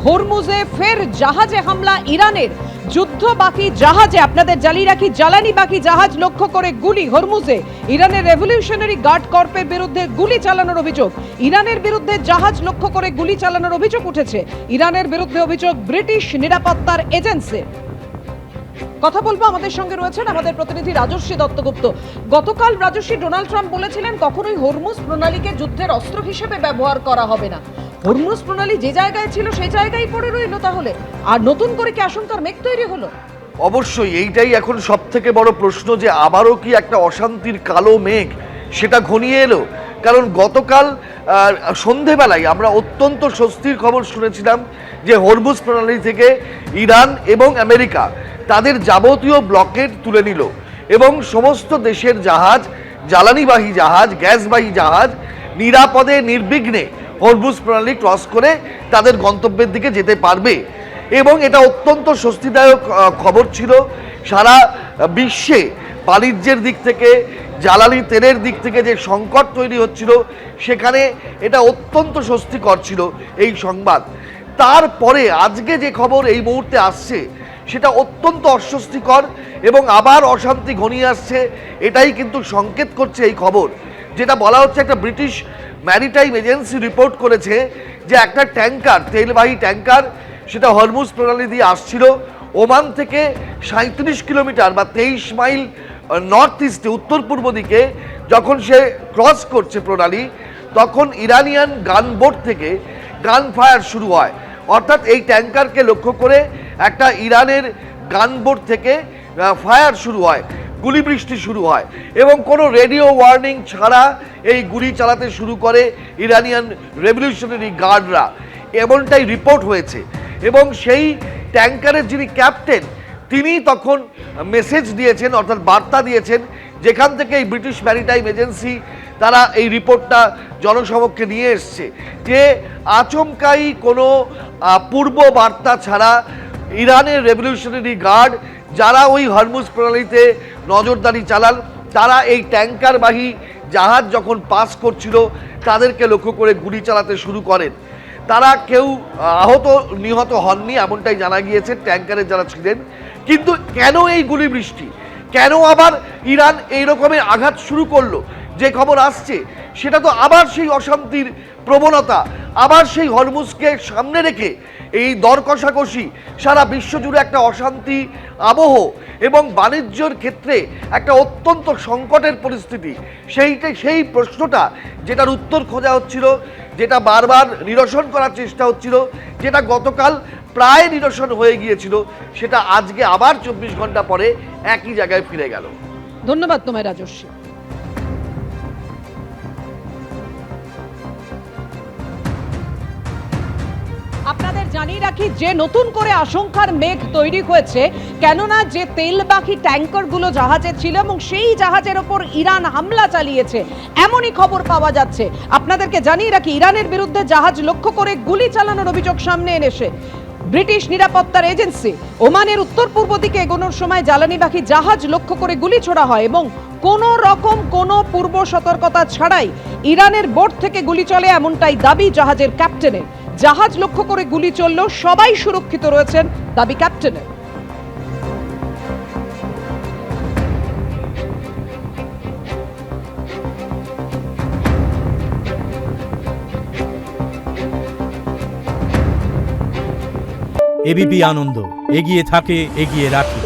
হরমুজে ফের জাহাজে হামলা ইরানের। যুদ্ধ বাকি জাহাজে, আপনাদের জানিয়ে রাখি, জ্বালানি বাকি জাহাজ লক্ষ্য করে গুলি হরমুজে। ইরানের রেভলিউশনারি গার্ড কর্পের বিরুদ্ধে গুলি চালানোর অভিযোগ। ইরানের বিরুদ্ধে জাহাজ লক্ষ্য করে গুলি চালানোর অভিযোগ উঠেছে। ইরানের বিরুদ্ধে অভিযোগ ব্রিটিশ নিরাপত্তার এজেন্সির। কথা বলবো, আমাদের সঙ্গে রয়েছেন আমাদের প্রতিনিধি রাজস্বী দত্তগুপ্ত। গতকাল রাজস্বী, ডোনাল্ড ট্রাম্প বলেছিলেন কখনোই হরমুজ প্রণালীকে যুদ্ধের অস্ত্র হিসেবে ব্যবহার করা হবে না। হরমুজ প্রণালী যে জায়গায় ছিল সেই জায়গায় পড়ে রইল, তাহলে আর নতুন করে কি আশঙ্কার মেঘ তৈরি হলো? অবশ্যই এইটাই এখন সব থেকে বড় প্রশ্ন, যে আবারও কি একটা অশান্তির কালো মেঘ সেটা ঘনিয়ে এলো। কারণ গতকাল সন্ধেবেলায় আমরা অত্যন্ত স্বস্তির খবর শুনেছিলাম যে হরমুজ প্রণালী থেকে ইরান এবং আমেরিকা তাদের যাবতীয় ব্লকেট তুলে নিল এবং সমস্ত দেশের জাহাজ, জ্বালানিবাহী জাহাজ, গ্যাসবাহী জাহাজ নিরাপদে নির্বিঘ্নে হরমুজ প্রণালী ক্রস করে তাদের গন্তব্যের দিকে যেতে পারবে। এবং এটা অত্যন্ত স্বস্তিদায়ক খবর ছিল। সারা বিশ্বে বাণিজ্যের দিক থেকে, জ্বালানি তেলের দিক থেকে যে সংকট তৈরি হচ্ছিল, সেখানে এটা অত্যন্ত স্বস্তিকর ছিল এই সংবাদ। তারপরে আজকে যে খবর এই মুহূর্তে আসছে সেটা অত্যন্ত অস্বস্তিকর এবং আবার অশান্তি ঘনিয়ে আসছে, এটাই কিন্তু সংকেত করছে এই খবর। যেটা বলা হচ্ছে, একটা ব্রিটিশ ম্যারিটাইম এজেন্সি রিপোর্ট করেছে যে একটা ট্যাঙ্কার, তেলবাহী ট্যাঙ্কার, সেটা হরমুজ প্রণালী দিয়ে আসছিল। ওমান থেকে 37 কিলোমিটার বা 23 মাইল নর্থ ইস্টে, উত্তর পূর্ব দিকে যখন সে ক্রস করছে প্রণালী, তখন ইরানিয়ান গানবোট থেকে গান ফায়ার শুরু হয়। অর্থাৎ এই ট্যাঙ্কারকে লক্ষ্য করে একটা ইরানের গানবোট থেকে ফায়ার শুরু হয়, গুলি বৃষ্টি শুরু হয় এবং কোনো রেডিও ওয়ার্নিং ছাড়া এই গুলি চালাতে শুরু করে ইরানিয়ান রেভলিউশনারি গার্ডরা, এমনটাই রিপোর্ট হয়েছে। এবং সেই ট্যাঙ্কারের যিনি ক্যাপ্টেন, তিনি তখন মেসেজ দিয়েছেন, অর্থাৎ বার্তা দিয়েছেন, যেখান থেকে এই ব্রিটিশ ম্যারিটাইম এজেন্সি তারা এই রিপোর্টটা জনসমক্ষে নিয়ে এসছে, যে আচমকাই কোনো পূর্ব বার্তা ছাড়া ইরানের রেভলিউশনারি গার্ড যারা ওই হরমুজ প্রণালীতে নজরদারি চালান, তারা এই ট্যাঙ্কারবাহী জাহাজ যখন পাস করছিল তাদেরকে লক্ষ্য করে গুলি চালাতে শুরু করেন। তারা কেউ আহত নিহত হননি, এমনটাই জানা গিয়েছে ট্যাঙ্কারে যারা ছিলেন। কিন্তু কেন এই গুলি বৃষ্টি, কেন আবার ইরান এই রকমের আঘাত শুরু করলো, যে খবর আসছে সেটা তো আবার সেই অশান্তির প্রবণতা, আবার সেই হরমুজকে সামনে রেখে এই দর কষাকষি, সারা বিশ্বজুড়ে একটা অশান্তি আবহ এবং বাণিজ্যের ক্ষেত্রে একটা অত্যন্ত সংকটের পরিস্থিতি। সেই প্রশ্নটা যেটার উত্তর খোঁজা হচ্ছিল, যেটা বারবার নিরসন করার চেষ্টা হচ্ছিল, যেটা গতকাল প্রায় নিরসন হয়ে গিয়েছিল, সেটা আজকে আবার 24 ঘন্টা পরে একই জায়গায় ফিরে গেল। ধন্যবাদ তোমায় রাজস্বী। আপনাদের জানিয়ে রাখি যে নতুন করে আশঙ্কার মেঘ তৈরি হয়েছে, কেননা যে তেলবাহী ট্যাঙ্কারগুলো জাহাজে ছিল এবং সেই জাহাজের ওপর ইরান হামলা চালিয়েছে, এমনই খবর পাওয়া যাচ্ছে। আপনাদেরকে জানিয়ে রাখি, ইরানের বিরুদ্ধে জাহাজ লক্ষ্য করে গুলি চালানোর অভিযোগ সামনে এনেছে ব্রিটিশ নিরাপত্তার এজেন্সি। ওমানের উত্তর পূর্ব দিকে এগোনোর সময় জ্বালানিবাহী জাহাজ লক্ষ্য করে গুলি ছোড়া হয় এবং কোনো রকম কোনো পূর্ব সতর্কতা ছাড়াই ইরানের বোট থেকে গুলি চলে, এমনটাই দাবি জাহাজের ক্যাপ্টেনের। জাহাজ লক্ষ্য করে গুলি চলল, সবাই সুরক্ষিত রয়েছেন, দাবি ক্যাপ্টেনের। এবিপি আনন্দ, এগিয়ে থাকে, এগিয়ে রাখে।